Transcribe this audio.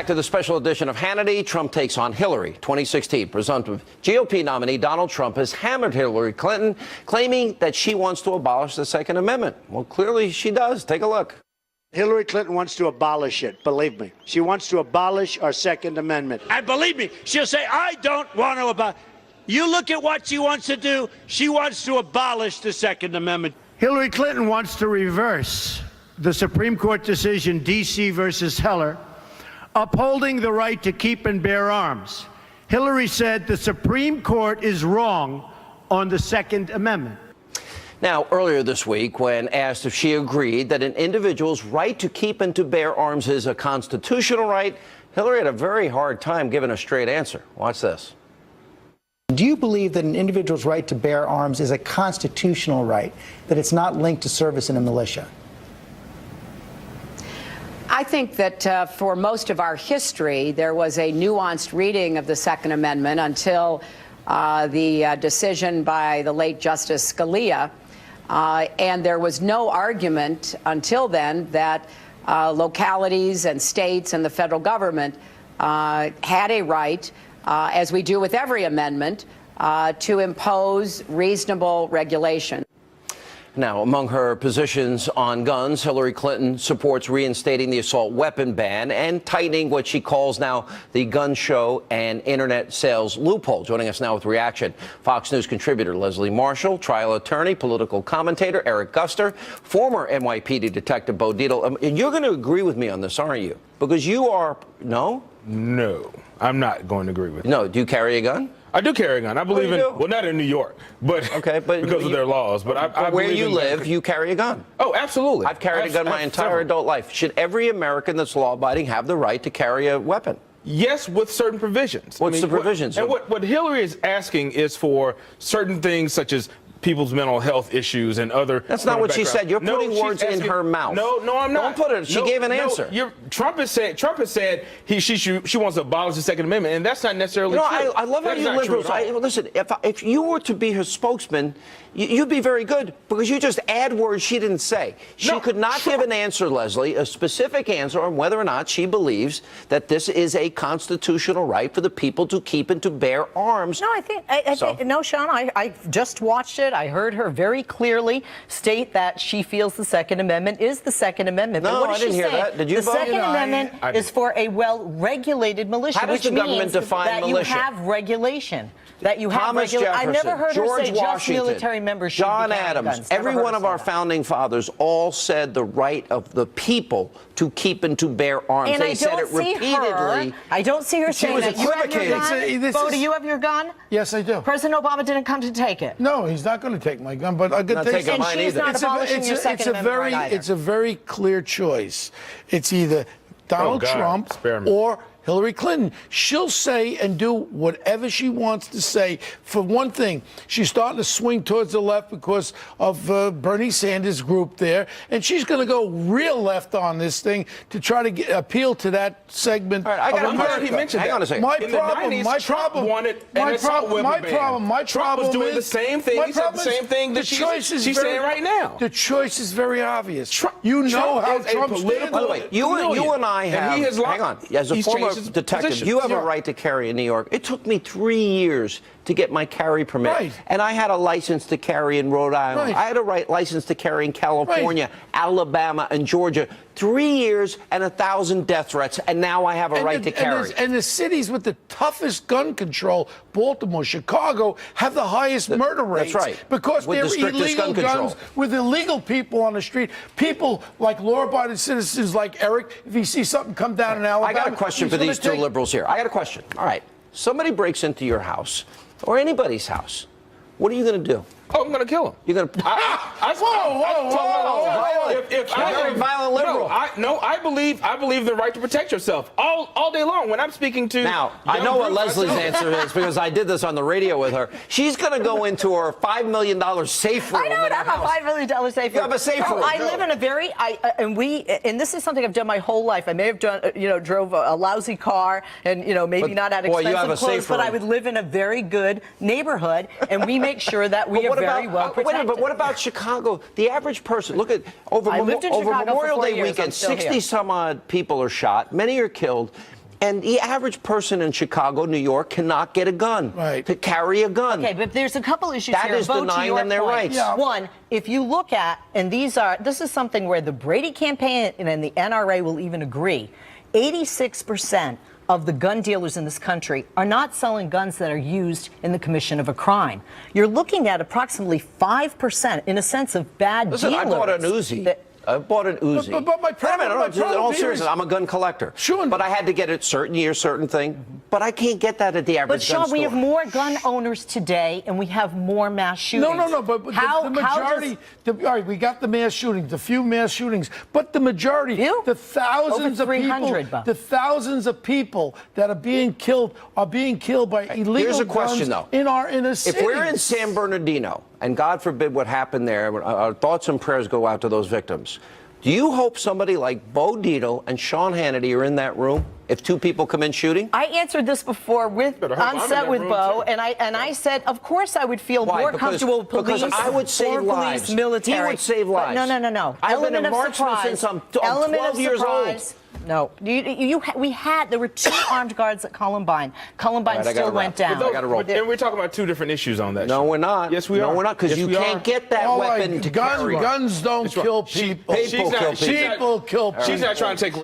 back to the special edition of Hannity. Trump takes on Hillary. 2016 presumptive GOP nominee Donald Trump has hammered Hillary Clinton, claiming that she wants to abolish the Second Amendment. Well, clearly she does. Take a look. Hillary Clinton wants to abolish it, believe me. She wants to abolish our Second Amendment. And believe me, she'll say, I don't want to abolish. You look at what she wants to do. She wants to abolish the Second Amendment. Hillary Clinton wants to reverse the Supreme Court decision, D.C. versus Heller, upholding the right to keep and bear arms. Hillary said the Supreme Court is wrong on the Second Amendment. Now, earlier this week, when asked if she agreed that an individual's right to keep and to bear arms is a constitutional right, Hillary had a very hard time giving a straight answer. Watch this. Do you believe that an individual's right to bear arms is a constitutional right, that it's not linked to service in a militia? I think that for most of our history, there was a nuanced reading of the Second Amendment until the decision by the late Justice Scalia. And there was no argument until then that localities and states and the federal government had a right, as we do with every amendment, to impose reasonable regulation. Now, among her positions on guns, Hillary Clinton supports reinstating the assault weapon ban and tightening what she calls now the gun show and internet sales loophole. Joining us now with reaction, Fox News contributor Leslie Marshall, trial attorney, political commentator Eric Guster, former NYPD detective Bo Dietl. And you're going to agree with me on this, aren't you? Because you are, no? No, I'm not going to agree with you. No, do you carry a gun? I do carry a gun. I believe in, well, not in New York, but, but because of their laws. But I where believe you live, you carry a gun. Oh, absolutely. I've carried a gun my entire adult life. Should every American that's law-abiding have the right to carry a weapon? Yes, with certain provisions. What's the provisions? What Hillary is asking is for certain things such as people's mental health issues and other. That's not what she said. You're putting words in her mouth. No, I'm not. Don't put it. She gave an answer. Trump has said she wants to abolish the Second Amendment, and that's not necessarily true. I love how you liberals. Listen, if you were to be her spokesman, you'd be very good because you just add words she didn't say. She could not give an answer, Leslie, a specific answer on whether or not she believes that this is a constitutional right for the people to keep and to bear arms. No, I think no, Sean. I just watched it. I heard her very clearly state that she feels the Second Amendment is the Second Amendment. No, but what I didn't hear that. Did you the vote? Second Amendment is for a well-regulated militia, How does which the government means define that militia? you have regulation. That you have Thomas Jefferson, I never heard George her say Washington, just military members should John be carrying Adams, guns. every one of our founding fathers all said the right of the people to keep and to bear arms. And they said it repeatedly. I don't see her saying that. You have your gun? Bo, do you have your gun? Yes, I do. President Obama didn't come to take it. No, he's not going to take my gun, but I could Not take taking and mine she's either. not abolishing your Second Amendment right either. It's a very clear choice. It's either Donald Trump or Hillary Clinton. She'll say and do whatever she wants to say. For one thing, she's starting to swing towards the left because of Bernie Sanders' group there, and she's going to go real left on this thing to try to appeal to that segment. All right, I got of America. He mentioned Hang on a second. My In the 90s, Trump wanted an assault weapon ban. Trump was doing the same thing. He said the same thing that she's saying right now. The choice is very obvious. You know how Trump stands. By the way, you and I have. Hang on. As a former detective, you have a right to carry in New York. It took me 3 years to get my carry permit. Right. And I had a license to carry in Rhode Island. Right. I had a license to carry in California, Alabama, and Georgia. 3 years and 1,000 death threats, and now I have a right to carry. And the cities with the toughest gun control, Baltimore, Chicago, have the highest murder rates. That's right. Because With they're the strictest illegal gun control. guns with illegal people on the street. People like law-abiding citizens like Eric, if he sees something come down in Alabama. I got a question for these two liberals here. I got a question. All right. Somebody breaks into your house or anybody's house. What are you going to do? Oh, I'm going to kill him. You're going to. Whoa. You're a very violent liberal. I believe the right to protect yourself all day long. When I'm speaking to now, I know what Leslie's answer is because I did this on the radio with her. She's going to go into her $5 million safe room. I don't have a $5 million safe room. You have a safe room. I live in a very, and this is something I've done my whole life. I may have done, drove a lousy car and, maybe not had expensive clothes, but I would live in a very good neighborhood, and we make sure that we are very well protected. Wait a minute, but what about Chicago? The average person, look at over Memorial Day weekend, 60 some odd people are shot, many are killed. And the average person in Chicago, New York, cannot get a gun, to carry a gun. Okay, but there's a couple issues here. That is denying them their rights. Yeah. One, if you look at, and this is something where the Brady campaign and the NRA will even agree, 86% of the gun dealers in this country are not selling guns that are used in the commission of a crime. You're looking at approximately 5%, in a sense, of bad dealers. Listen, I bought an Uzi. I bought an Uzi. But my problem, in all seriousness, I'm a gun collector. Sure. But I had to get it certain year, certain thing. But I can't get that at the average gun store. But Sean, we have more gun owners today, and we have more mass shootings. No. But the majority. All right, we got the mass shootings, the few mass shootings, but the majority, the thousands of people, the thousands of people that are being killed by illegal Here's a question, guns though. in our cities. If we're in San Bernardino, and God forbid what happened there, our thoughts and prayers go out to those victims. Do you hope somebody like Bo Dietl and Sean Hannity are in that room if two people come in shooting? I answered this before on set with Bo, and I said, of course, I would feel more comfortable with police. Because I would save lives. Police, military. He would save lives. No. I've been a marksman since I'm 12 years old. No, there were 2 armed guards at Columbine. Columbine still went down. I got to roll. And we're talking about 2 different issues on that. No, we're not. Yes, we are. No, we're not, because you can't get that weapon to carry. Guns don't kill people. People kill people. People kill people. She's not trying to take.